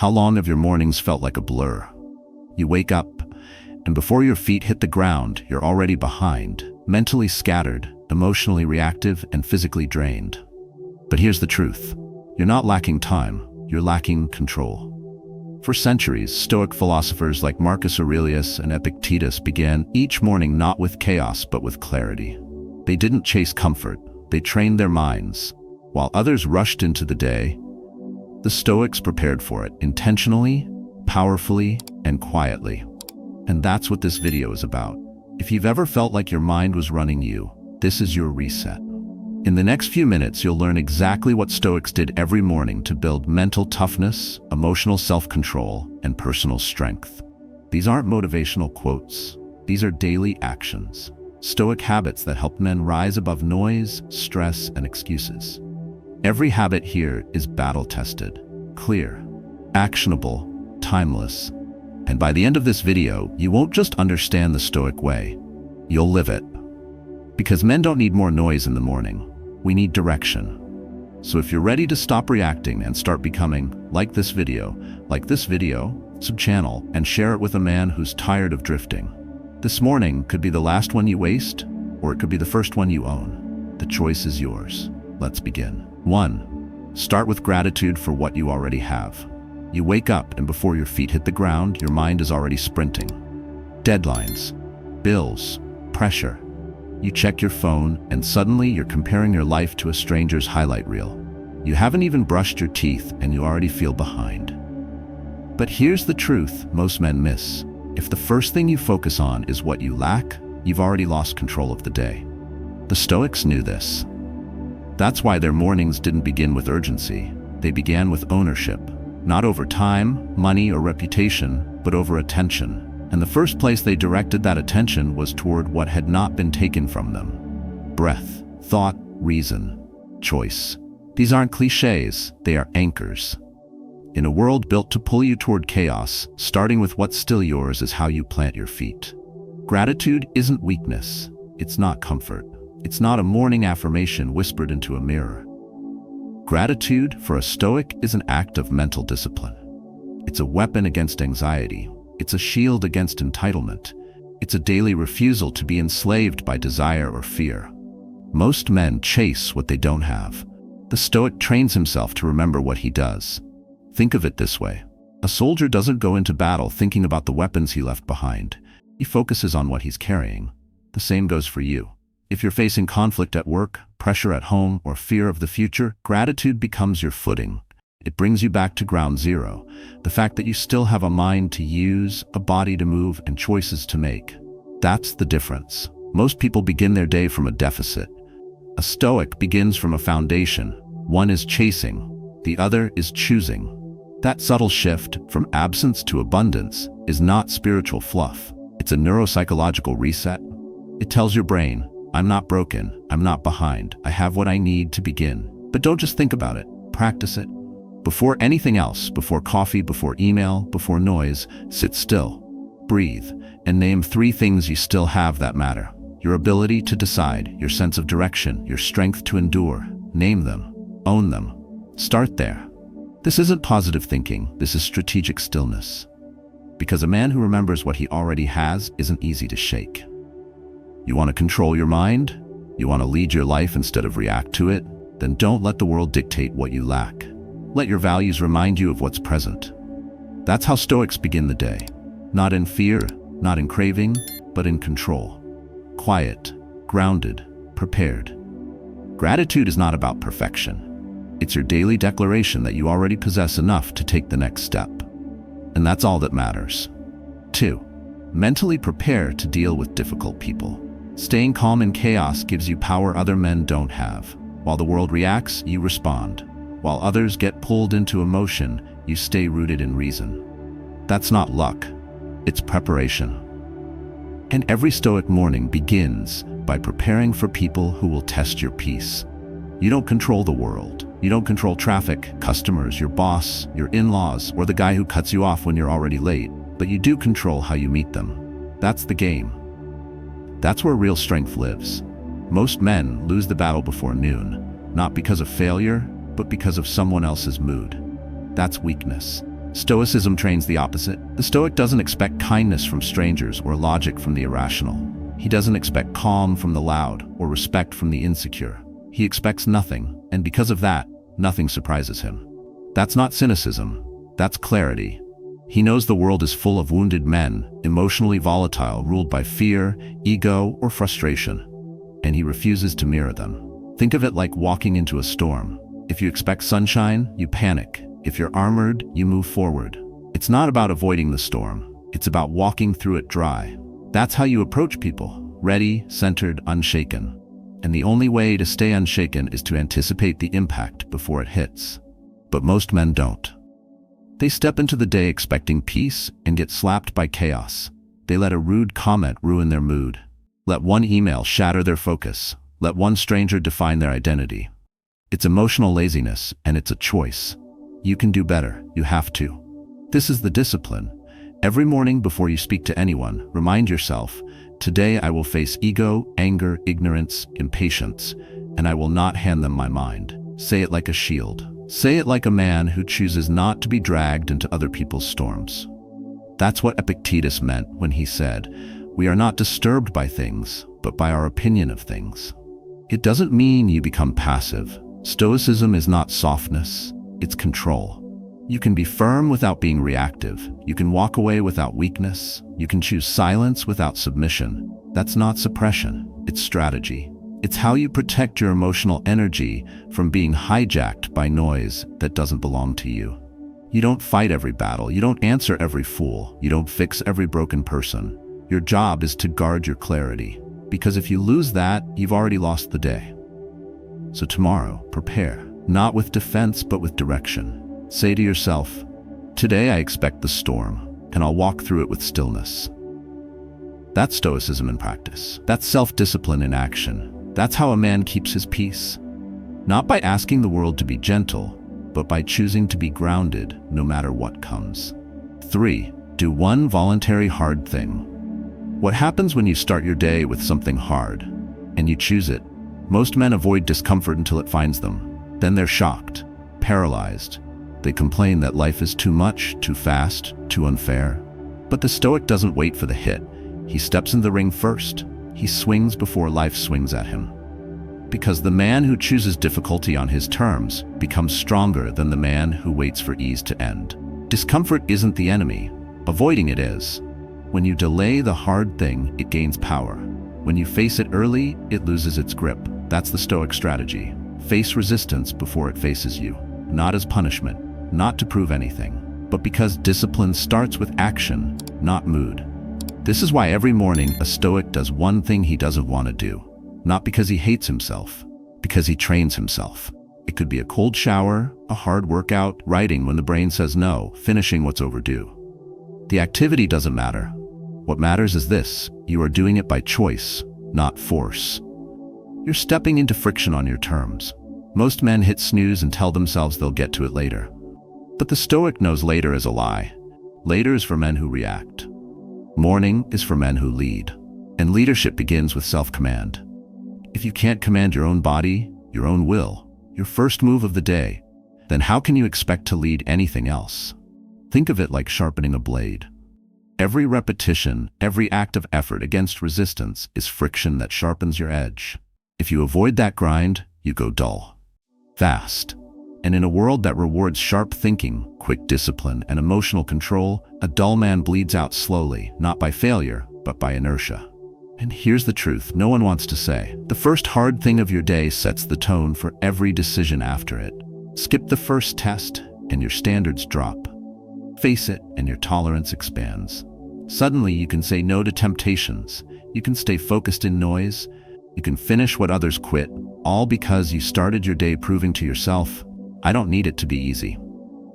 How long have your mornings felt like a blur? You wake up, and before your feet hit the ground, you're already behind, mentally scattered, emotionally reactive, and physically drained. But here's the truth. You're not lacking time, you're lacking control. For centuries, Stoic philosophers like Marcus Aurelius and Epictetus began each morning not with chaos but with clarity. They didn't chase comfort, they trained their minds. While others rushed into the day, the Stoics prepared for it intentionally, powerfully, and quietly. And that's what this video is about. If you've ever felt like your mind was running you, this is your reset. In the next few minutes, you'll learn exactly what Stoics did every morning to build mental toughness, emotional self-control, and personal strength. These aren't motivational quotes. These are daily actions. Stoic habits that help men rise above noise, stress, and excuses. Every habit here is battle-tested, clear, actionable, timeless. And by the end of this video, you won't just understand the Stoic way, you'll live it. Because men don't need more noise in the morning. We need direction. So if you're ready to stop reacting and start becoming, like this video, sub-channel, and share it with a man who's tired of drifting. This morning could be the last one you waste, or it could be the first one you own. The choice is yours. Let's begin. 1. Start with gratitude for what you already have. You wake up and before your feet hit the ground, your mind is already sprinting. Deadlines, bills, pressure. You check your phone and suddenly you're comparing your life to a stranger's highlight reel. You haven't even brushed your teeth and you already feel behind. But here's the truth most men miss. If the first thing you focus on is what you lack, you've already lost control of the day. The Stoics knew this. That's why their mornings didn't begin with urgency. They began with ownership. Not over time, money, or reputation, but over attention. And the first place they directed that attention was toward what had not been taken from them. Breath, thought, reason, choice. These aren't cliches, they are anchors. In a world built to pull you toward chaos, starting with what's still yours is how you plant your feet. Gratitude isn't weakness. It's not comfort. It's not a morning affirmation whispered into a mirror. Gratitude for a Stoic is an act of mental discipline. It's a weapon against anxiety. It's a shield against entitlement. It's a daily refusal to be enslaved by desire or fear. Most men chase what they don't have. The Stoic trains himself to remember what he does. Think of it this way. A soldier doesn't go into battle thinking about the weapons he left behind. He focuses on what he's carrying. The same goes for you. If you're facing conflict at work, pressure at home, or fear of the future, gratitude becomes your footing. It brings you back to ground zero. The fact that you still have a mind to use, a body to move, and choices to make. That's the difference. Most people begin their day from a deficit. A Stoic begins from a foundation. One is chasing, the other is choosing. That subtle shift from absence to abundance is not spiritual fluff. It's a neuropsychological reset. It tells your brain, I'm not broken, I'm not behind, I have what I need to begin. But don't just think about it, practice it. Before anything else, before coffee, before email, before noise, sit still, breathe, and name 3 things you still have that matter. Your ability to decide, your sense of direction, your strength to endure. Name them, own them. Start there. This isn't positive thinking, this is strategic stillness. Because a man who remembers what he already has isn't easy to shake. You want to control your mind? You want to lead your life instead of react to it? Then don't let the world dictate what you lack. Let your values remind you of what's present. That's how Stoics begin the day. Not in fear, not in craving, but in control. Quiet, grounded, prepared. Gratitude is not about perfection. It's your daily declaration that you already possess enough to take the next step. And that's all that matters. 2. Mentally prepare to deal with difficult people. Staying calm in chaos gives you power other men don't have. While the world reacts, you respond. While others get pulled into emotion, you stay rooted in reason. That's not luck, it's preparation. And every Stoic morning begins by preparing for people who will test your peace. You don't control the world. You don't control traffic, customers, your boss, your in-laws, or the guy who cuts you off when you're already late. But you do control how you meet them. That's the game. That's where real strength lives. Most men lose the battle before noon, not because of failure, but because of someone else's mood. That's weakness. Stoicism trains the opposite. The Stoic doesn't expect kindness from strangers or logic from the irrational. He doesn't expect calm from the loud or respect from the insecure. He expects nothing, and because of that, nothing surprises him. That's not cynicism, that's clarity. He knows the world is full of wounded men, emotionally volatile, ruled by fear, ego, or frustration, and he refuses to mirror them. Think of it like walking into a storm. If you expect sunshine, you panic. If you're armored, you move forward. It's not about avoiding the storm. It's about walking through it dry. That's how you approach people, ready, centered, unshaken. And the only way to stay unshaken is to anticipate the impact before it hits. But most men don't. They step into the day expecting peace and get slapped by chaos. They let a rude comment ruin their mood. Let one email shatter their focus. Let one stranger define their identity. It's emotional laziness, and it's a choice. You can do better. You have to. This is the discipline. Every morning before you speak to anyone, remind yourself, today I will face ego, anger, ignorance, impatience, and I will not hand them my mind. Say it like a shield. Say it like a man who chooses not to be dragged into other people's storms. That's what Epictetus meant when he said, "We are not disturbed by things, but by our opinion of things." It doesn't mean you become passive. Stoicism is not softness, it's control. You can be firm without being reactive. You can walk away without weakness. You can choose silence without submission. That's not suppression, it's strategy. It's how you protect your emotional energy from being hijacked by noise that doesn't belong to you. You don't fight every battle. You don't answer every fool. You don't fix every broken person. Your job is to guard your clarity, because if you lose that, you've already lost the day. So tomorrow, prepare, not with defense, but with direction. Say to yourself, today I expect the storm, and I'll walk through it with stillness. That's Stoicism in practice. That's self-discipline in action. That's how a man keeps his peace. Not by asking the world to be gentle, but by choosing to be grounded no matter what comes. 3. Do one voluntary hard thing. What happens when you start your day with something hard, and you choose it? Most men avoid discomfort until it finds them. Then they're shocked, paralyzed. They complain that life is too much, too fast, too unfair. But the Stoic doesn't wait for the hit. He steps in the ring first. He swings before life swings at him. Because the man who chooses difficulty on his terms becomes stronger than the man who waits for ease to end. Discomfort isn't the enemy. Avoiding it is. When you delay the hard thing, it gains power. When you face it early, it loses its grip. That's the Stoic strategy. Face resistance before it faces you. Not as punishment, not to prove anything, but because discipline starts with action, not mood. This is why every morning a Stoic does one thing he doesn't want to do. Not because he hates himself, because he trains himself. It could be a cold shower, a hard workout, writing when the brain says no, finishing what's overdue. The activity doesn't matter. What matters is this: you are doing it by choice, not force. You're stepping into friction on your terms. Most men hit snooze and tell themselves they'll get to it later. But the Stoic knows later is a lie. Later is for men who react. Morning is for men who lead. And leadership begins with self-command. If you can't command your own body, your own will, your first move of the day, then how can you expect to lead anything else? Think of it like sharpening a blade. Every repetition, every act of effort against resistance is friction that sharpens your edge. If you avoid that grind, you go dull, fast. And in a world that rewards sharp thinking, quick discipline, and emotional control, a dull man bleeds out slowly, not by failure, but by inertia. And here's the truth no one wants to say. The first hard thing of your day sets the tone for every decision after it. Skip the first test, and your standards drop. Face it, and your tolerance expands. Suddenly, you can say no to temptations. You can stay focused in noise. You can finish what others quit, all because you started your day proving to yourself, I don't need it to be easy.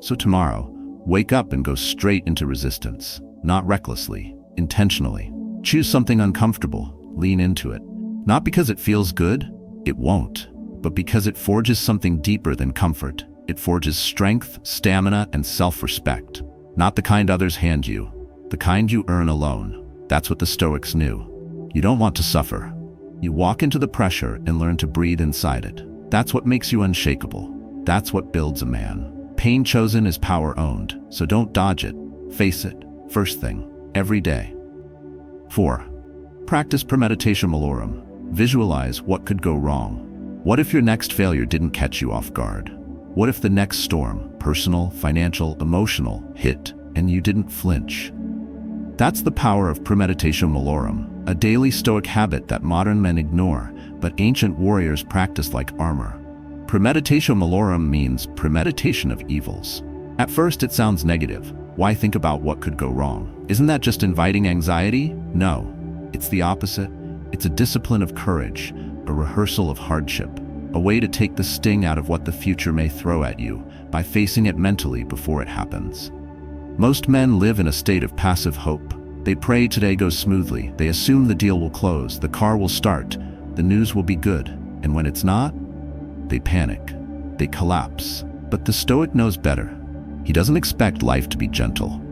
So tomorrow, wake up and go straight into resistance. Not recklessly, intentionally. Choose something uncomfortable, lean into it. Not because it feels good, it won't, but because it forges something deeper than comfort. It forges strength, stamina, and self-respect. Not the kind others hand you, the kind you earn alone. That's what the Stoics knew. You don't want to suffer. You walk into the pressure and learn to breathe inside it. That's what makes you unshakable. That's what builds a man. Pain chosen is power owned, so don't dodge it. Face it, first thing, every day. 4. Practice Premeditatio Malorum. Visualize what could go wrong. What if your next failure didn't catch you off guard? What if the next storm, personal, financial, emotional, hit, and you didn't flinch? That's the power of Premeditatio Malorum, a daily Stoic habit that modern men ignore, but ancient warriors practiced like armor. Premeditatio Malorum means premeditation of evils. At first it sounds negative. Why think about what could go wrong? Isn't that just inviting anxiety? No, it's the opposite. It's a discipline of courage, a rehearsal of hardship, a way to take the sting out of what the future may throw at you by facing it mentally before it happens. Most men live in a state of passive hope. They pray today goes smoothly. They assume the deal will close, the car will start, the news will be good. And when it's not, they panic. They collapse. But the Stoic knows better. He doesn't expect life to be gentle.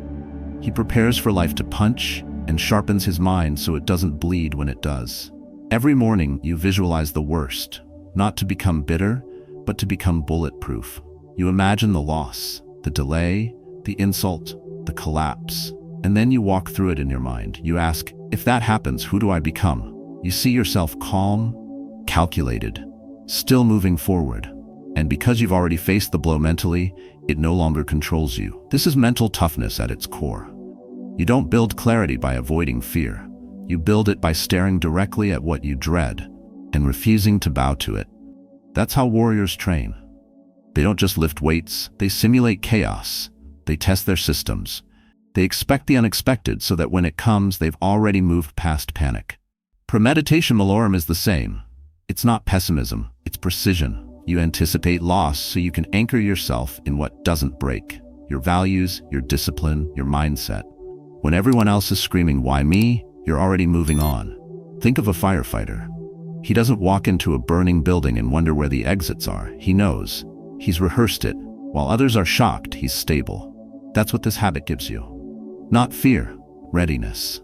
He prepares for life to punch and sharpens his mind so it doesn't bleed when it does. Every morning you visualize the worst, not to become bitter, but to become bulletproof. You imagine the loss, the delay, the insult, the collapse, and then you walk through it in your mind. You ask, if that happens, who do I become? You see yourself calm, calculated, still moving forward. And because you've already faced the blow mentally, it no longer controls you. This is mental toughness at its core. You don't build clarity by avoiding fear. You build it by staring directly at what you dread and refusing to bow to it. That's how warriors train. They don't just lift weights, they simulate chaos. They test their systems. They expect the unexpected so that when it comes, they've already moved past panic. Premeditatio Malorum is the same. It's not pessimism, it's precision. You anticipate loss so you can anchor yourself in what doesn't break. Your values, your discipline, your mindset. When everyone else is screaming, "Why me?" you're already moving on. Think of a firefighter. He doesn't walk into a burning building and wonder where the exits are. He knows. He's rehearsed it. While others are shocked, he's stable. That's what this habit gives you. Not fear, readiness.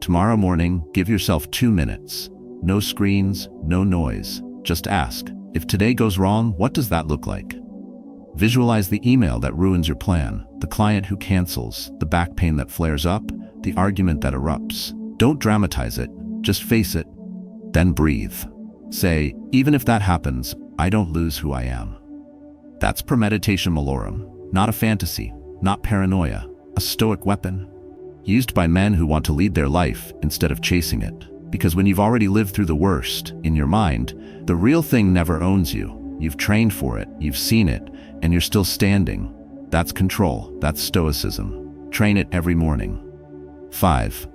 Tomorrow morning, give yourself 2 minutes. No screens, no noise. Just ask, if today goes wrong, what does that look like? Visualize the email that ruins your plan, the client who cancels, the back pain that flares up, the argument that erupts. Don't dramatize it, just face it. Then breathe. Say, even if that happens, I don't lose who I am. That's Premeditatio Malorum, not a fantasy, not paranoia, a Stoic weapon, used by men who want to lead their life instead of chasing it. Because when you've already lived through the worst, in your mind, the real thing never owns you. You've trained for it, you've seen it, and you're still standing. That's control, that's stoicism. Train it every morning. 5.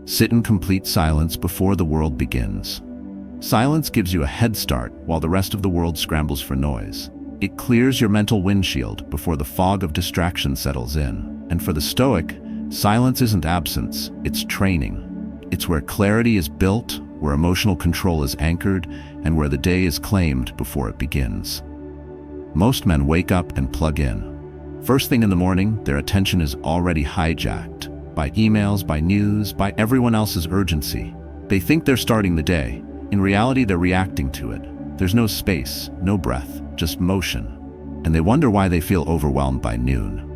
Sit in complete silence before the world begins. Silence gives you a head start while the rest of the world scrambles for noise. It clears your mental windshield before the fog of distraction settles in. And for the Stoic, silence isn't absence, it's training. It's where clarity is built, where emotional control is anchored, and where the day is claimed before it begins. Most men wake up and plug in. First thing in the morning, their attention is already hijacked by emails, by news, by everyone else's urgency. They think they're starting the day. In reality, they're reacting to it. There's no space, no breath, just motion. And they wonder why they feel overwhelmed by noon.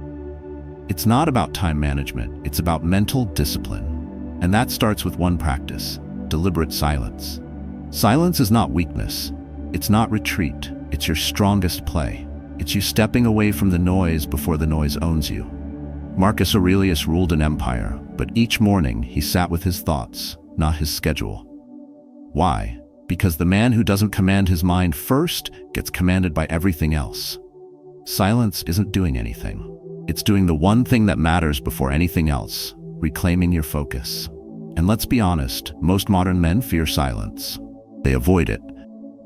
It's not about time management, it's about mental discipline. And that starts with one practice: deliberate silence. Silence is not weakness. It's not retreat. It's your strongest play. It's you stepping away from the noise before the noise owns you. Marcus Aurelius ruled an empire, but each morning he sat with his thoughts, not his schedule. Why? Because the man who doesn't command his mind first gets commanded by everything else. Silence isn't doing anything. It's doing the one thing that matters before anything else, reclaiming your focus. And let's be honest, most modern men fear silence. They avoid it.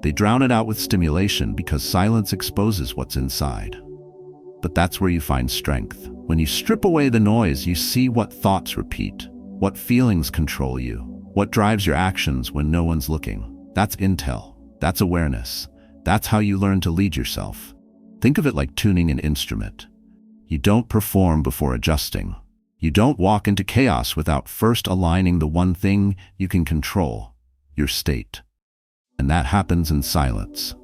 They drown it out with stimulation because silence exposes what's inside. But that's where you find strength. When you strip away the noise, you see what thoughts repeat, what feelings control you, what drives your actions when no one's looking. That's intel. That's awareness. That's how you learn to lead yourself. Think of it like tuning an instrument. You don't perform before adjusting. You don't walk into chaos without first aligning the one thing you can control, your state. And that happens in silence.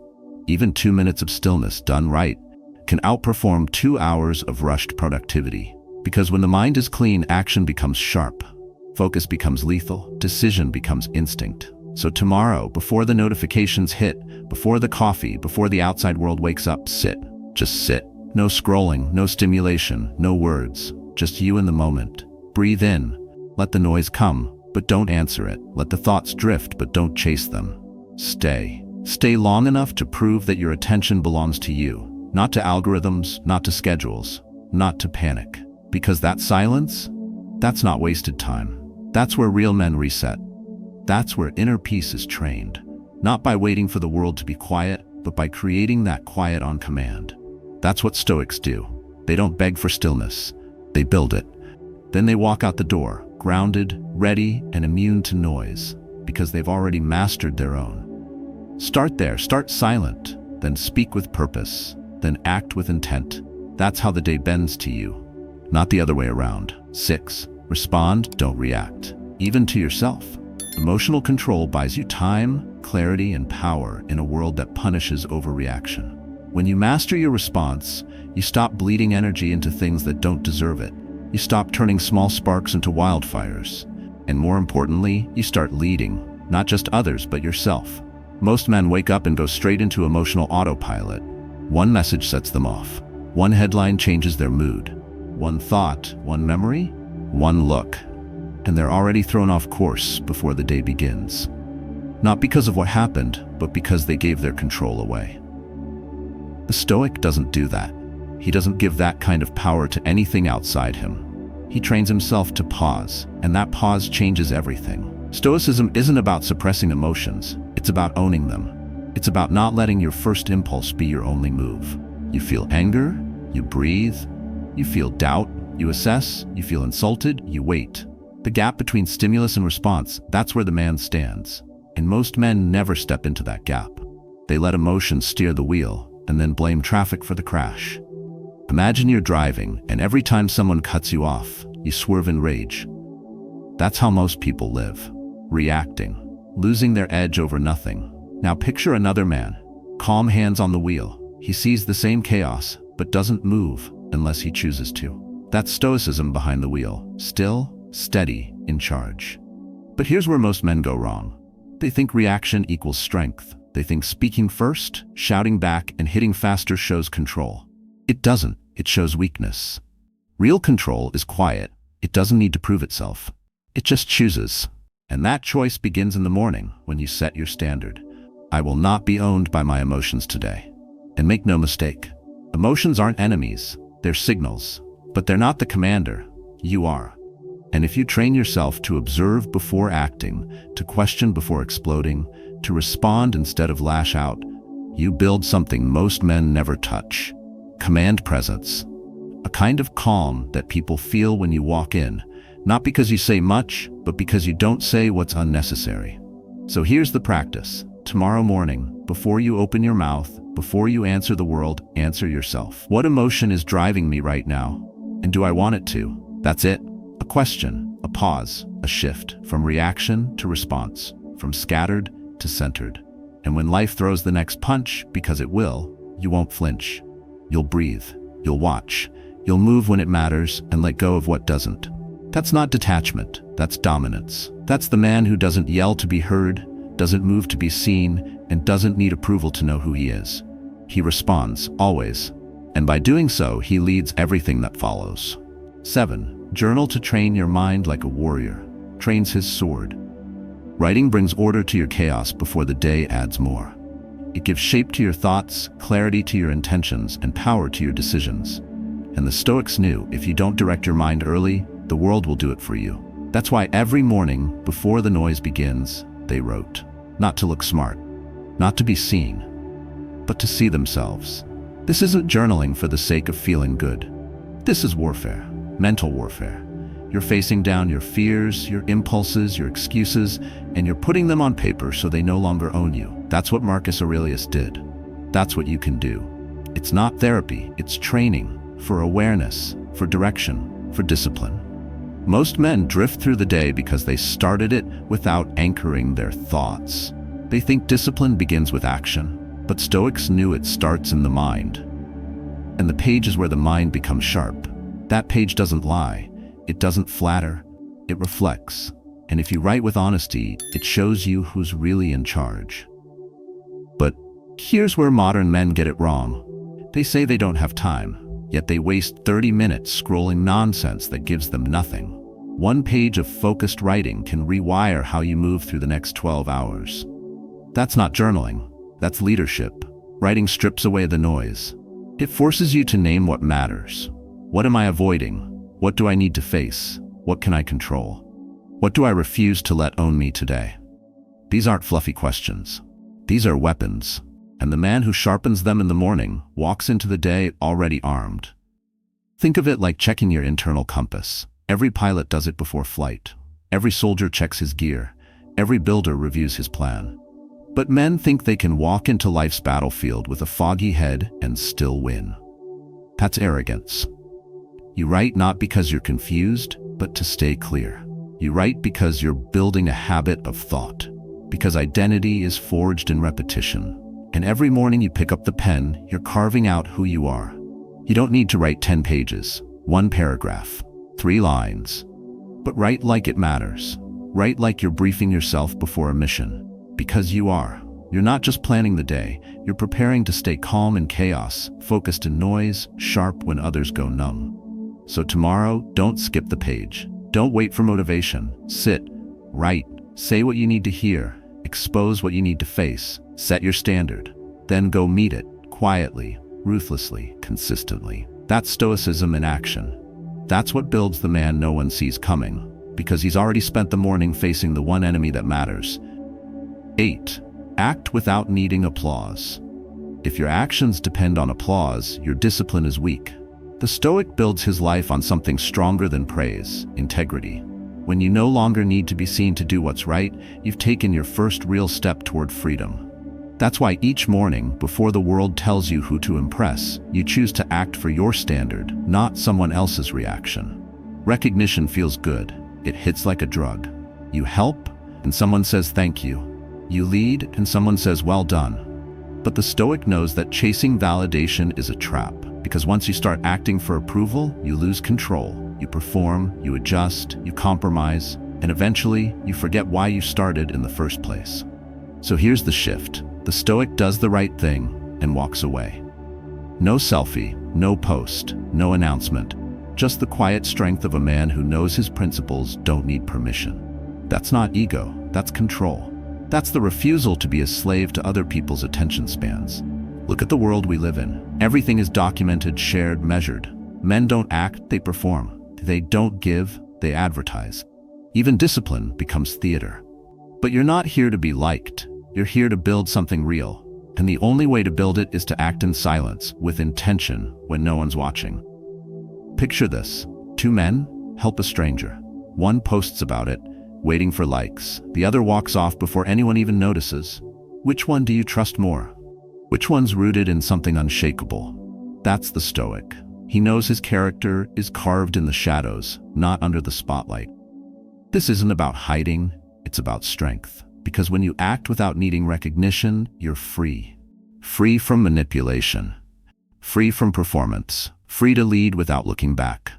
Even 2 minutes of stillness done right can outperform 2 hours of rushed productivity. Because when the mind is clean, action becomes sharp, focus becomes lethal, decision becomes instinct. So tomorrow, before the notifications hit, before the coffee, before the outside world wakes up, sit. Just sit. No scrolling, no stimulation, no words. Just you in the moment. Breathe in. Let the noise come, but don't answer it. Let the thoughts drift, but don't chase them. Stay. Stay long enough to prove that your attention belongs to you, not to algorithms, not to schedules, not to panic. Because that silence, that's not wasted time. That's where real men reset. That's where inner peace is trained. Not by waiting for the world to be quiet, but by creating that quiet on command. That's what Stoics do. They don't beg for stillness. They build it. Then they walk out the door, grounded, ready, and immune to noise, because they've already mastered their own. Start there. Start silent. Then speak with purpose. Then act with intent. That's how the day bends to you. Not the other way around. 6. Respond, don't react. Even to yourself. Emotional control buys you time, clarity, and power in a world that punishes overreaction. When you master your response, you stop bleeding energy into things that don't deserve it. You stop turning small sparks into wildfires. And more importantly, you start leading, not just others, but yourself. Most men wake up and go straight into emotional autopilot. One message sets them off. One headline changes their mood. One thought, one memory, one look. And they're already thrown off course before the day begins. Not because of what happened, but because they gave their control away. The Stoic doesn't do that. He doesn't give that kind of power to anything outside him. He trains himself to pause, and that pause changes everything. Stoicism isn't about suppressing emotions, it's about owning them. It's about not letting your first impulse be your only move. You feel anger, you breathe. You feel doubt, you assess. You feel insulted, you wait. The gap between stimulus and response, that's where the man stands. And most men never step into that gap. They let emotions steer the wheel, and then blame traffic for the crash. Imagine you're driving, and every time someone cuts you off, you swerve in rage. That's how most people live, reacting, losing their edge over nothing. Now picture another man, calm hands on the wheel. He sees the same chaos, but doesn't move unless he chooses to. That's stoicism behind the wheel, still, steady, in charge. But here's where most men go wrong. They think reaction equals strength. They think speaking first, shouting back, and hitting faster shows control. It doesn't. It shows weakness. Real control is quiet. It doesn't need to prove itself. It just chooses. And that choice begins in the morning when you set your standard. I will not be owned by my emotions today. And make no mistake, emotions aren't enemies. They're signals. But they're not the commander. You are. And if you train yourself to observe before acting, to question before exploding, to respond instead of lash out, you build something most men never touch. Command presence. A kind of calm that people feel when you walk in, not because you say much, but because you don't say what's unnecessary. So here's the practice. Tomorrow morning, before you open your mouth, before you answer the world, answer yourself. What emotion is driving me right now? And do I want it to? That's it. A question, a pause, a shift from reaction to response, from scattered to centered. And when life throws the next punch, because it will, you won't flinch. You'll breathe. You'll watch. You'll move when it matters and let go of what doesn't. That's not detachment. That's dominance. That's the man who doesn't yell to be heard, doesn't move to be seen, and doesn't need approval to know who he is. He responds, always. And by doing so, he leads everything that follows. 7. Journal to train your mind like a warrior trains his sword. Writing brings order to your chaos before the day adds more. It gives shape to your thoughts, clarity to your intentions, and power to your decisions. And the Stoics knew if you don't direct your mind early, the world will do it for you. That's why every morning, before the noise begins, they wrote. Not to look smart, not to be seen, but to see themselves. This isn't journaling for the sake of feeling good. This is warfare, mental warfare. You're facing down your fears, your impulses, your excuses, and you're putting them on paper so they no longer own you. That's what Marcus Aurelius did. That's what you can do. It's not therapy, it's training for awareness, for direction, for discipline. Most men drift through the day because they started it without anchoring their thoughts. They think discipline begins with action, but Stoics knew it starts in the mind. And the page is where the mind becomes sharp. That page doesn't lie. It doesn't flatter. It reflects. And if you write with honesty, it shows you who's really in charge. But here's where modern men get it wrong. They say they don't have time, yet they waste 30 minutes scrolling nonsense that gives them nothing. One page of focused writing can rewire how you move through the next 12 hours. That's not journaling. That's leadership. Writing strips away the noise. It forces you to name what matters. What am I avoiding? What do I need to face? What can I control? What do I refuse to let own me today? These aren't fluffy questions. These are weapons, and the man who sharpens them in the morning walks into the day already armed. Think of it like checking your internal compass. Every pilot does it before flight. Every soldier checks his gear. Every builder reviews his plan. But men think they can walk into life's battlefield with a foggy head and still win. That's arrogance. You write not because you're confused, but to stay clear. You write because you're building a habit of thought, because identity is forged in repetition. And every morning you pick up the pen, you're carving out who you are. You don't need to write 10 pages, 1 paragraph, 3 lines. But write like it matters. Write like you're briefing yourself before a mission. Because you are. You're not just planning the day, you're preparing to stay calm in chaos, focused in noise, sharp when others go numb. So tomorrow, don't skip the page. Don't wait for motivation. Sit, write, say what you need to hear, expose what you need to face, set your standard. Then go meet it, quietly, ruthlessly, consistently. That's stoicism in action. That's what builds the man no one sees coming, because he's already spent the morning facing the one enemy that matters. 8. Act without needing applause. If your actions depend on applause, your discipline is weak. The Stoic builds his life on something stronger than praise, integrity. When you no longer need to be seen to do what's right, you've taken your first real step toward freedom. That's why each morning, before the world tells you who to impress, you choose to act for your standard, not someone else's reaction. Recognition feels good. It hits like a drug. You help, and someone says thank you. You lead, and someone says well done. But the Stoic knows that chasing validation is a trap, because once you start acting for approval, you lose control. You perform, you adjust, you compromise, and eventually, you forget why you started in the first place. So here's the shift. The Stoic does the right thing and walks away. No selfie, no post, no announcement, just the quiet strength of a man who knows his principles don't need permission. That's not ego, that's control. That's the refusal to be a slave to other people's attention spans. Look at the world we live in. Everything is documented, shared, measured. Men don't act, they perform. They don't give, they advertise. Even discipline becomes theater. But you're not here to be liked. You're here to build something real. And the only way to build it is to act in silence, with intention, when no one's watching. Picture this. 2 men help a stranger. One posts about it, waiting for likes. The other walks off before anyone even notices. Which one do you trust more? Which one's rooted in something unshakable? That's the Stoic. He knows his character is carved in the shadows, not under the spotlight. This isn't about hiding, it's about strength. Because when you act without needing recognition, you're free. Free from manipulation. Free from performance. Free to lead without looking back.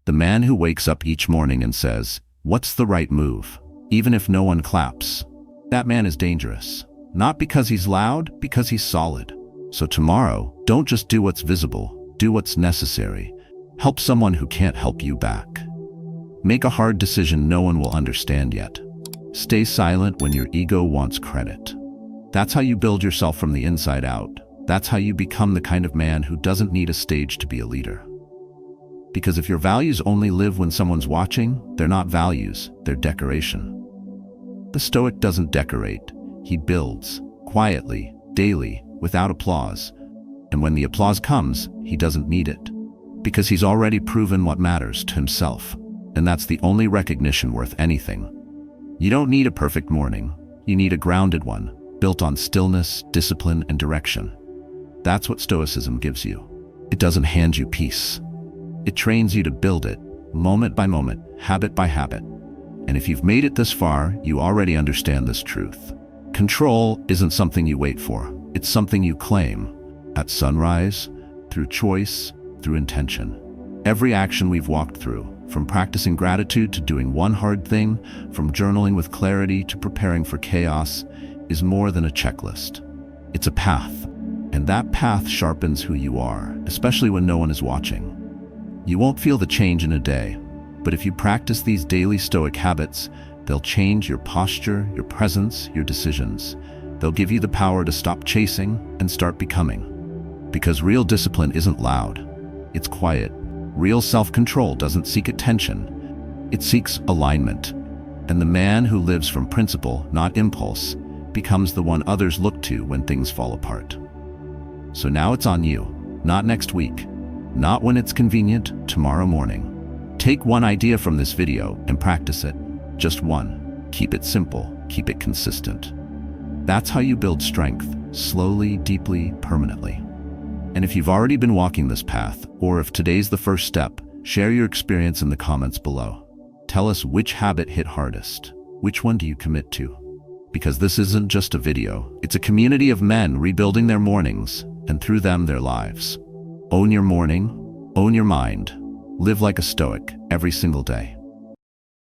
The man who wakes up each morning and says, "What's the right move?" even if no one claps. That man is dangerous. Not because he's loud, because he's solid. So tomorrow, don't just do what's visible, do what's necessary. Help someone who can't help you back. Make a hard decision no one will understand yet. Stay silent when your ego wants credit. That's how you build yourself from the inside out. That's how you become the kind of man who doesn't need a stage to be a leader. Because if your values only live when someone's watching, they're not values, they're decoration. The Stoic doesn't decorate, he builds, quietly, daily, without applause. And when the applause comes, he doesn't need it. Because he's already proven what matters to himself. And that's the only recognition worth anything. You don't need a perfect morning. You need a grounded one, built on stillness, discipline, and direction. That's what Stoicism gives you. It doesn't hand you peace. It trains you to build it, moment by moment, habit by habit. And if you've made it this far, you already understand this truth. Control isn't something you wait for. It's something you claim. At sunrise, through choice, through intention. Every action we've walked through, from practicing gratitude to doing one hard thing, from journaling with clarity to preparing for chaos, is more than a checklist. It's a path, and that path sharpens who you are, especially when no one is watching. You won't feel the change in a day, but if you practice these daily Stoic habits, they'll change your posture, your presence, your decisions. They'll give you the power to stop chasing and start becoming. Because real discipline isn't loud, it's quiet. Real self-control doesn't seek attention, it seeks alignment. And the man who lives from principle, not impulse, becomes the one others look to when things fall apart. So now it's on you, not next week, not when it's convenient, tomorrow morning. Take one idea from this video and practice it. Just one. Keep it simple, keep it consistent. That's how you build strength, slowly, deeply, permanently. And if you've already been walking this path, or if today's the first step, share your experience in the comments below. Tell us which habit hit hardest. Which one do you commit to? Because this isn't just a video, it's a community of men rebuilding their mornings, and through them their lives. Own your morning, own your mind, live like a Stoic every single day.